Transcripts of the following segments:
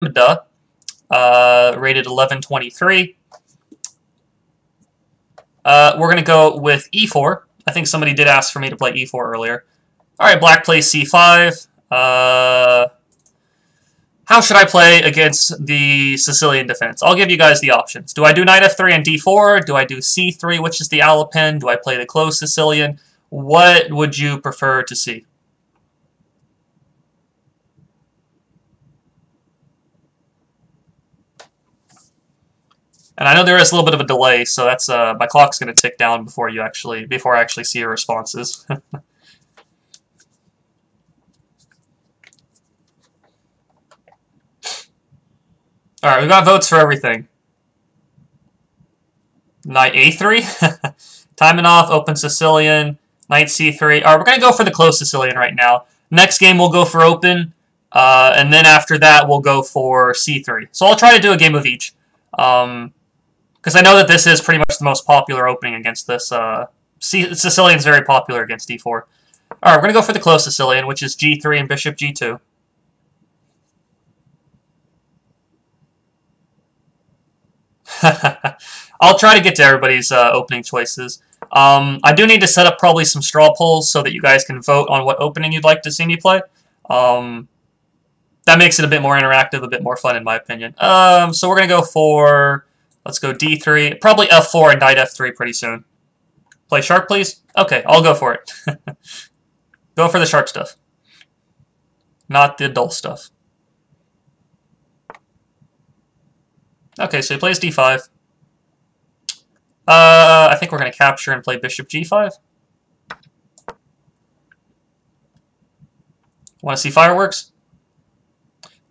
Duh. Rated 1123. We're going to go with e4. I think somebody did ask for me to play e4 earlier. Alright, black plays c5. How should I play against the Sicilian defense? I'll give you guys the options. Do I do knight f3 and d4? Do I do c3, which is the Alapin? Do I play the closed Sicilian? What would you prefer to see? And I know there is a little bit of a delay, so that's my clock's going to tick down before I actually see your responses. All right, we got votes for everything. Knight a3, timing off, open Sicilian, knight c3. All right, we're going to go for the closed Sicilian right now. Next game we'll go for open, and then after that we'll go for c3. So I'll try to do a game of each. Because I know that this is pretty much the most popular opening against this. Sicilian's very popular against d4. Alright, we're going to go for the closed Sicilian, which is g3 and bishop g2. I'll try to get to everybody's opening choices. I do need to set up probably some straw polls so that you guys can vote on what opening you'd like to see me play. That makes it a bit more interactive, a bit more fun in my opinion. So we're going to go for... Let's go d3, probably f4 and knight f3 pretty soon. Play sharp, please? Okay, I'll go for it. Go for the sharp stuff. Not the dull stuff. Okay, so he plays d5. I think we're going to capture and play bishop g5. Want to see fireworks?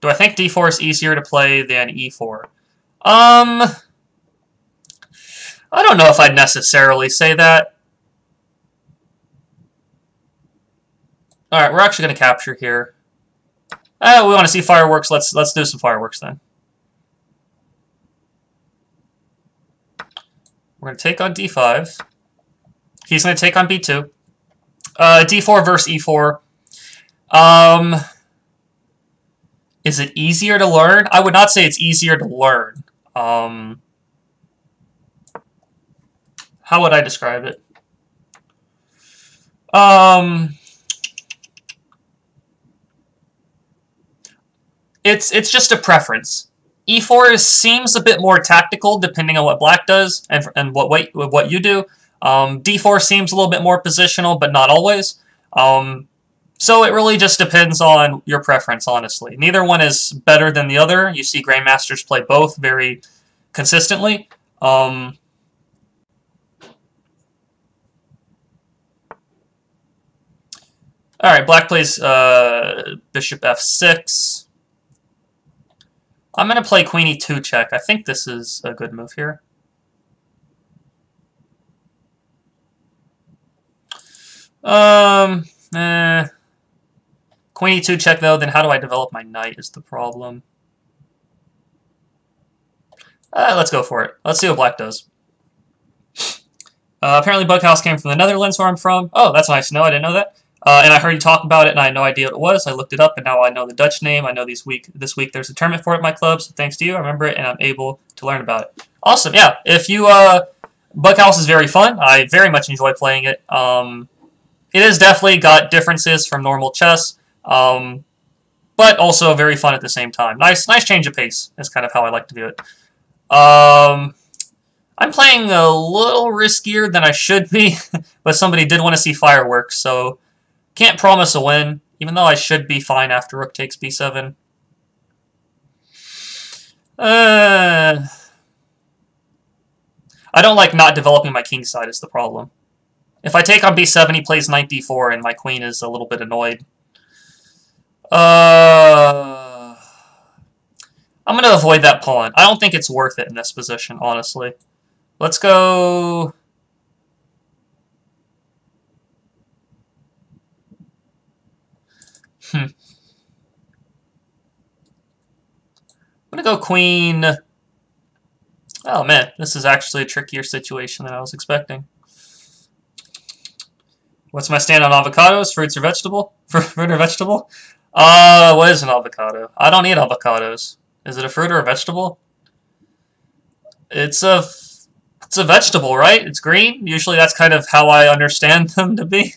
Do I think d4 is easier to play than e4? I don't know if I'd necessarily say that. Alright, we're actually going to capture here. We want to see fireworks. Let's do some fireworks then. We're going to take on d5. He's going to take on b2. d4 versus e4. Is it easier to learn? I would not say it's easier to learn. How would I describe it? It's just a preference. E4 seems a bit more tactical depending on what black does and what you do. D4 seems a little bit more positional, but not always. So it really just depends on your preference, honestly. Neither one is better than the other. You see grandmasters play both very consistently. Alright, black plays bishop f6. I'm going to play queen e2 check. I think this is a good move here. Queen e2 check, though, then how do I develop my knight is the problem. Let's go for it. Let's see what black does. Apparently Bughouse came from the Netherlands, where I'm from. Oh, that's nice to know. I didn't know that. And I heard you talk about it, and I had no idea what it was. I looked it up, and now I know the Dutch name. I know this week there's a tournament for it at my club, so thanks to you, I remember it, and I'm able to learn about it. Awesome, yeah. If you, Bughouse is very fun. I very much enjoy playing it. It has definitely got differences from normal chess, but also very fun at the same time. Nice change of pace is kind of how I like to do it. I'm playing a little riskier than I should be, but somebody did want to see fireworks, so can't promise a win, even though I should be fine after rook takes b7. I don't like not developing my king side is the problem. If I take on b7, he plays knight d4, and my queen is a little bit annoyed. I'm going to avoid that pawn. I don't think it's worth it in this position, honestly. Let's go... I'm going to go queen... Oh man, this is actually a trickier situation than I was expecting. What's my stand on avocados? Fruits or vegetable? Fruit or vegetable? What is an avocado? I don't eat avocados. Is it a fruit or a vegetable? It's a vegetable, right? It's green. Usually that's kind of how I understand them to be.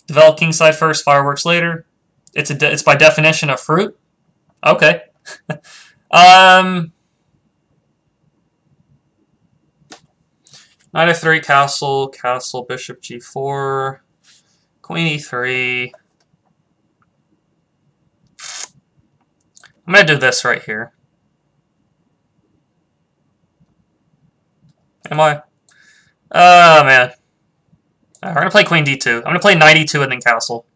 Develop kingside first, fireworks later. It's by definition a fruit. Okay. Knight f3, castle, castle, bishop g4, queen e3. I'm going to do this right here. Am I? Oh, man. We're going to play queen d2. I'm going to play knight e2 and then castle.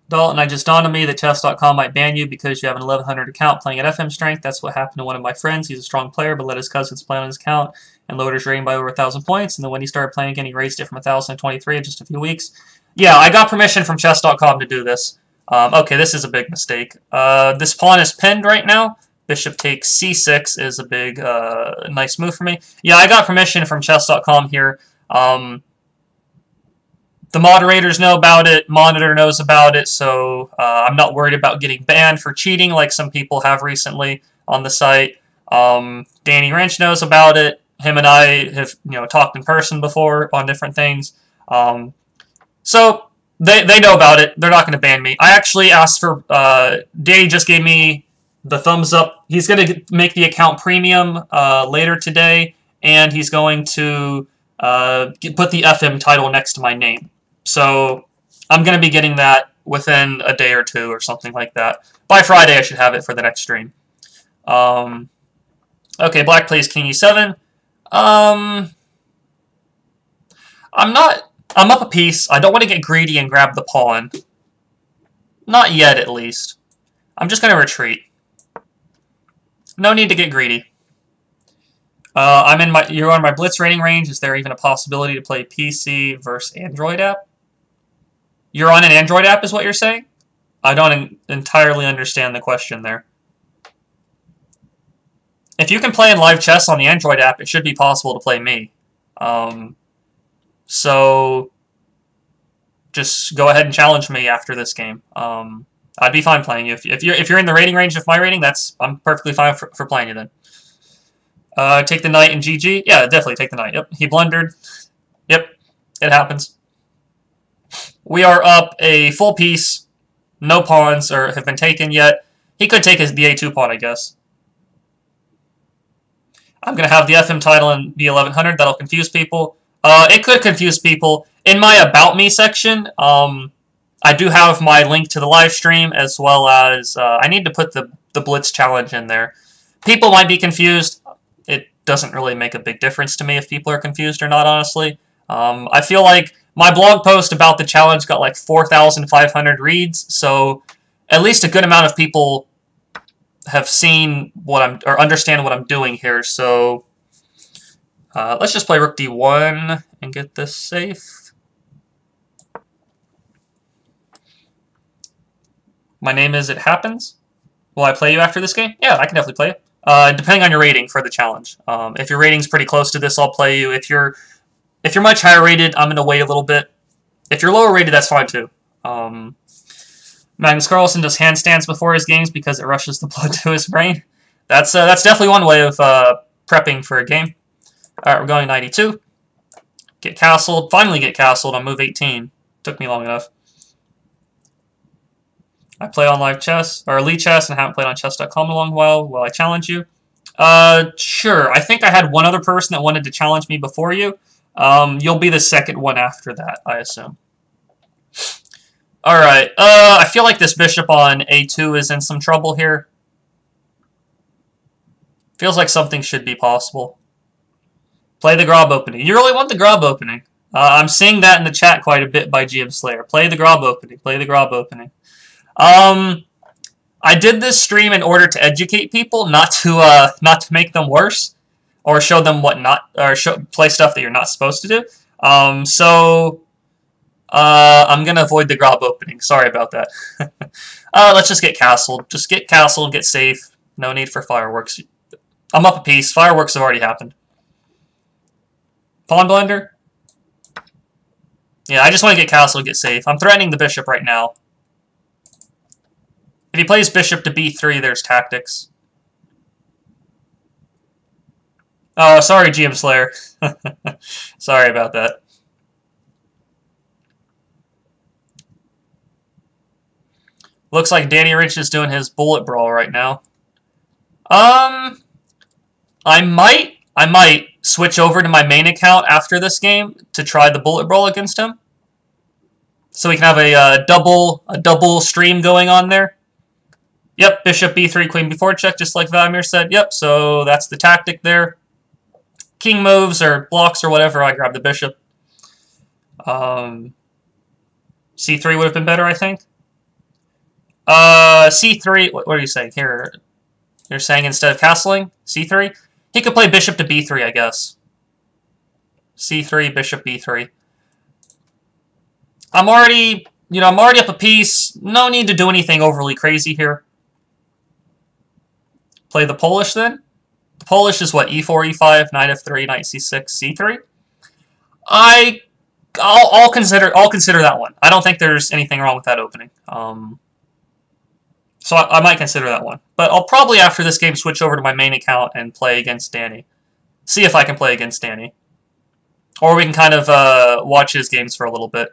Dalton, I just dawned on me that chess.com might ban you because you have an 1100 account playing at FM strength. That's what happened to one of my friends. He's a strong player, but let his cousins play on his account and lowered his rating by over 1,000 points. And then when he started playing again, he raised it from 1,000 to 23 in just a few weeks. Yeah, I got permission from chess.com to do this. Okay, this is a big mistake. This pawn is pinned right now. Bishop takes c6 is a big, nice move for me. Yeah, I got permission from chess.com here. The moderators know about it, Monitor knows about it, so I'm not worried about getting banned for cheating like some people have recently on the site. Danny Wrench knows about it. Him and I have talked in person before on different things. So they know about it. They're not going to ban me. I actually asked for... Danny just gave me the thumbs up. He's going to make the account premium later today, and he's going to put the FM title next to my name. So I'm going to be getting that within a day or two or something like that. By Friday, I should have it for the next stream. Okay, black plays king e7. I'm up a piece. I don't want to get greedy and grab the pawn. Not yet, at least. I'm just going to retreat. No need to get greedy. You're on my Blitz rating range. Is there even a possibility to play PC versus Android app? You're on an Android app is what you're saying? I don't entirely understand the question there. If you can play in live chess on the Android app, it should be possible to play me. So just go ahead and challenge me after this game. I'd be fine playing you. If you're in the rating range of my rating, I'm perfectly fine for playing you then. Take the knight in GG. Yeah, definitely take the knight. Yep, he blundered. Yep, it happens. We are up a full piece. No pawns have been taken yet. He could take the A2 pawn, I guess. I'm going to have the FM title in the 1100. That'll confuse people. It could confuse people. In my About Me section, I do have my link to the live stream, as well as I need to put the Blitz challenge in there. People might be confused. It doesn't really make a big difference to me if people are confused or not, honestly. I feel like my blog post about the challenge got like 4,500 reads, so at least a good amount of people have seen or understand what I'm doing here. So let's just play rook d1 and get this safe. My name is It Happens. Will I play you after this game? Yeah, I can definitely play you. Depending on your rating for the challenge. If your rating's pretty close to this, I'll play you. If you're much higher rated, I'm going to wait a little bit. If you're lower rated, that's fine too. Magnus Carlsen does handstands before his games because it rushes the blood to his brain. That's definitely one way of prepping for a game. Alright, we're going 92. Get castled. Finally get castled on move 18. Took me long enough. I play on live chess, or elite chess, and haven't played on chess.com in a long while. Will I challenge you? Sure. I think I had one other person that wanted to challenge me before you. You'll be the second one after that, I assume. Alright, I feel like this bishop on a2 is in some trouble here. Feels like something should be possible. Play the Grob opening. You really want the Grob opening. I'm seeing that in the chat quite a bit by GM Slayer. Play the Grob opening. Play the Grob opening. I did this stream in order to educate people, not to make them worse, or show them play stuff that you're not supposed to do. I'm gonna avoid the Grob opening. Sorry about that. Let's just get castled. Just get castled, get safe. No need for fireworks. I'm up a piece. Fireworks have already happened. Pawn Blender? Yeah, I just want to get castle to get safe. I'm threatening the bishop right now. If he plays bishop to b3, there's tactics. Oh, sorry, GM Slayer. Sorry about that. Looks like Danny Rich is doing his bullet brawl right now. I might switch over to my main account after this game to try the bullet brawl against him. So we can have a double stream going on there. Yep, bishop b3, queen b4 check, just like Vladimir said. Yep, so that's the tactic there. King moves or blocks or whatever, I grab the bishop. C3 would have been better, I think. C3, what are you saying here? You're saying instead of castling, C3? He could play bishop to b3, I guess. C3, bishop b3. I'm already up a piece. No need to do anything overly crazy here. Play the Polish then. The Polish is what, e4, e5, knight f3, knight c6, c3. I'll consider that one. I don't think there's anything wrong with that opening. So I might consider that one. But I'll probably, after this game, switch over to my main account and play against Danny. See if I can play against Danny. Or we can kind of watch his games for a little bit.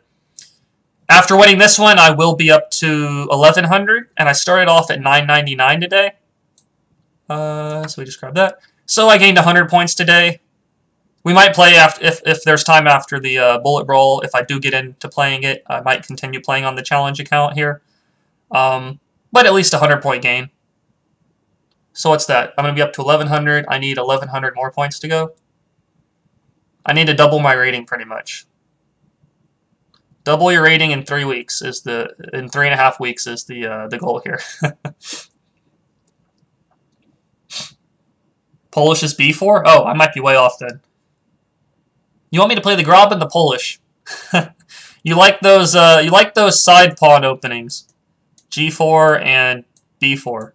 After winning this one, I will be up to 1100, and I started off at 999 today. So we just grabbed that. So I gained 100 points today. We might play after if there's time after the bullet brawl. If I do get into playing it, I might continue playing on the challenge account here. But at least 100-point gain. So what's that? I'm going to be up to 1100. I need 1100 more points to go. I need to double my rating pretty much. Double your rating in 3 weeks is in 3.5 weeks is the goal here. Polish is b4? Oh, I might be way off then. You want me to play the Grob and the Polish? You like those side pawn openings. G4 and B4.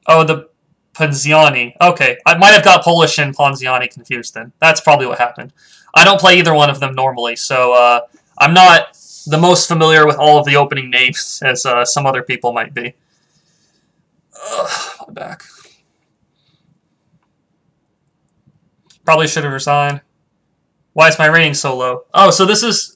Oh, the Ponziani. Okay, I might have got Polish and Ponziani confused then. That's probably what happened. I don't play either one of them normally, so I'm not the most familiar with all of the opening names as some other people might be. Ugh, my back. Probably should have resigned. Why is my rating so low? Oh, so this is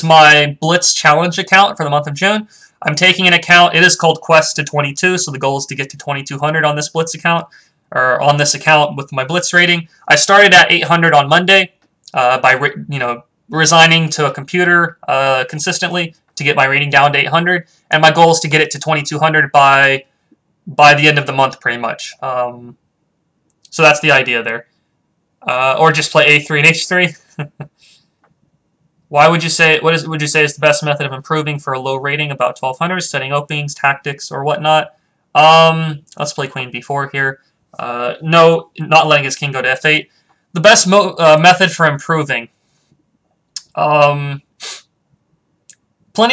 my Blitz challenge account for the month of June. I'm taking an account. It is called Quest to 22, so the goal is to get to 2200 on this Blitz account, or on this account with my Blitz rating. I started at 800 on Monday by resigning to a computer consistently to get my rating down to 800, and my goal is to get it to 2200 by the end of the month, pretty much. So that's the idea there. Or just play A3 and H3. Why would you say, would you say is the best method of improving for a low rating, about 1200, setting openings, tactics, or whatnot? Let's play Queen B4 here. No, not letting his king go to F8. The best method for improving. Plenty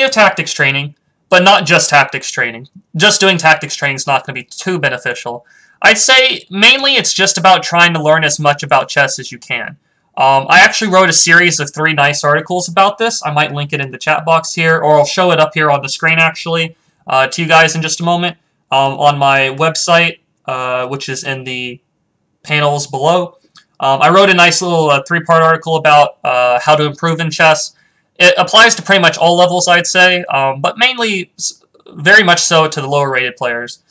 of tactics training, but not just tactics training. Just doing tactics training is not going to be too beneficial. I'd say mainly it's just about trying to learn as much about chess as you can. I actually wrote a series of 3 nice articles about this. I might link it in the chat box here, or I'll show it up here on the screen actually to you guys in just a moment on my website, which is in the panels below. I wrote a nice little 3-part article about how to improve in chess. It applies to pretty much all levels, I'd say, but mainly, very much so to the lower rated players.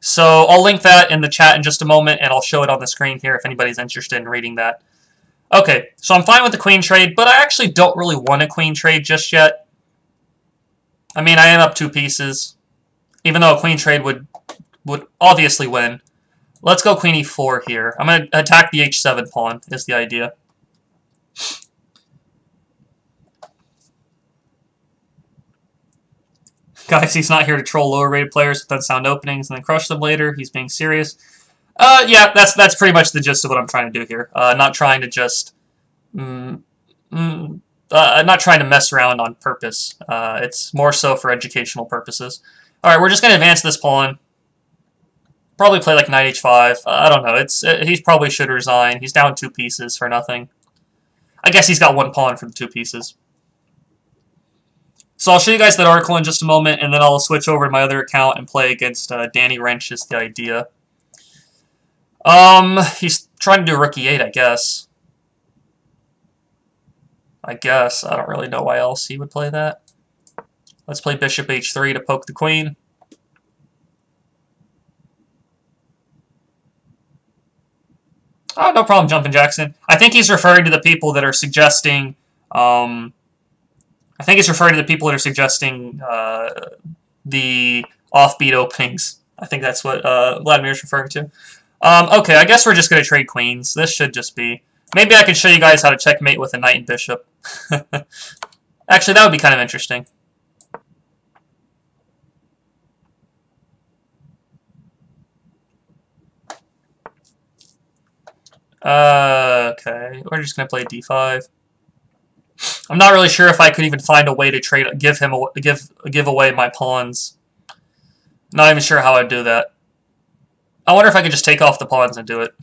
So I'll link that in the chat in just a moment, and I'll show it on the screen here if anybody's interested in reading that. Okay, so I'm fine with the queen trade, but I actually don't really want a queen trade just yet. I mean, I am up 2 pieces, even though a queen trade would obviously win. Let's go queen e4 here. I'm going to attack the h7 pawn, is the idea. Guys, he's not here to troll lower-rated players with unsound openings and then crush them later. He's being serious. Yeah, that's pretty much the gist of what I'm trying to do here. Not trying to just not trying to mess around on purpose. It's more so for educational purposes. Alright, we're just going to advance this pawn. Probably play like knight h5. I don't know. He probably should resign. He's down 2 pieces for nothing. I guess he's got 1 pawn for the 2 pieces. So I'll show you guys that article in just a moment, and then I'll switch over to my other account and play against Danny Wrench is the idea. He's trying to do rook e8, I guess. I don't really know why else he would play that. Let's play bishop h3 to poke the queen. Oh, no problem, Jumpin' Jackson. I think he's referring to the people that are suggesting, the offbeat openings. I think that's what Vladimir's referring to. Okay, I guess we're just going to trade queens. This should just be... Maybe I could show you guys how to checkmate with a knight and bishop. Actually, that would be kind of interesting. Okay, we're just going to play d5. I'm not really sure if I could even find a way to give away my pawns. Not even sure how I'd do that. I wonder if I could just take off the pawns and do it.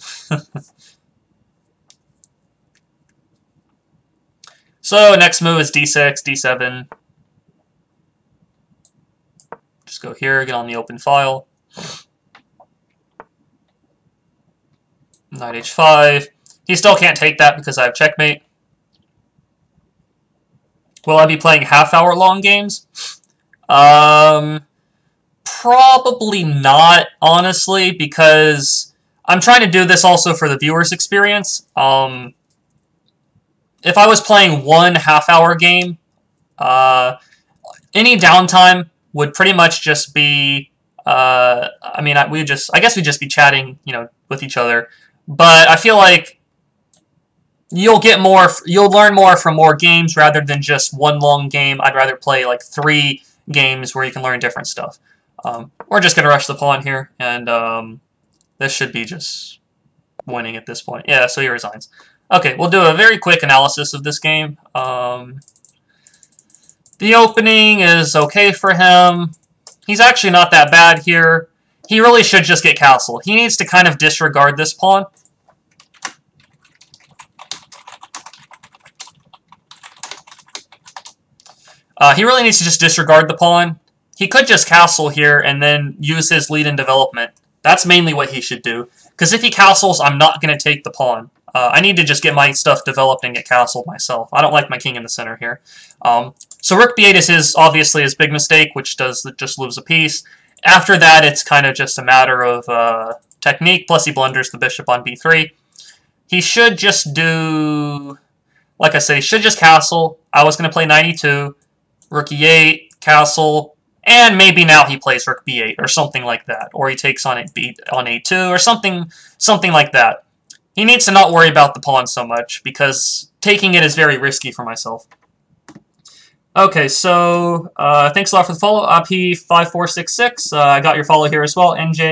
So next move is d6, d7. Just go here, get on the open file. Knight h5. He still can't take that because I have checkmate. Will I be playing half-hour long games? Probably not, honestly, because I'm trying to do this also for the viewer's experience. If I was playing one half-hour game, any downtime would pretty much just be, I guess we'd just be chatting, with each other. But I feel like you'll learn more from more games rather than just one long game. I'd rather play like 3 games where you can learn different stuff. We're just going to rush the pawn here, and this should be just winning at this point. Yeah, so he resigns. Okay, we'll do a very quick analysis of this game. The opening is okay for him. He's actually not that bad here. He really should just get castle. He needs to kind of disregard this pawn. He really needs to just disregard the pawn. He could just castle here and then use his lead in development. That's mainly what he should do. Because if he castles, I'm not going to take the pawn. I need to just get my stuff developed and get castled myself. I don't like my king in the center here. So rook b8 is obviously his big mistake, which just lose a piece. After that, it's kind of just a matter of technique, plus he blunders the bishop on b3. He should just do... Like I said, he should just castle. I was going to play knight e2, rook e8, castle, and maybe now he plays rook b8 or something like that. Or he takes on a2 or something like that. He needs to not worry about the pawn so much, because taking it is very risky for myself. Okay, so thanks a lot for the follow. P5466, I got your follow here as well. NJ.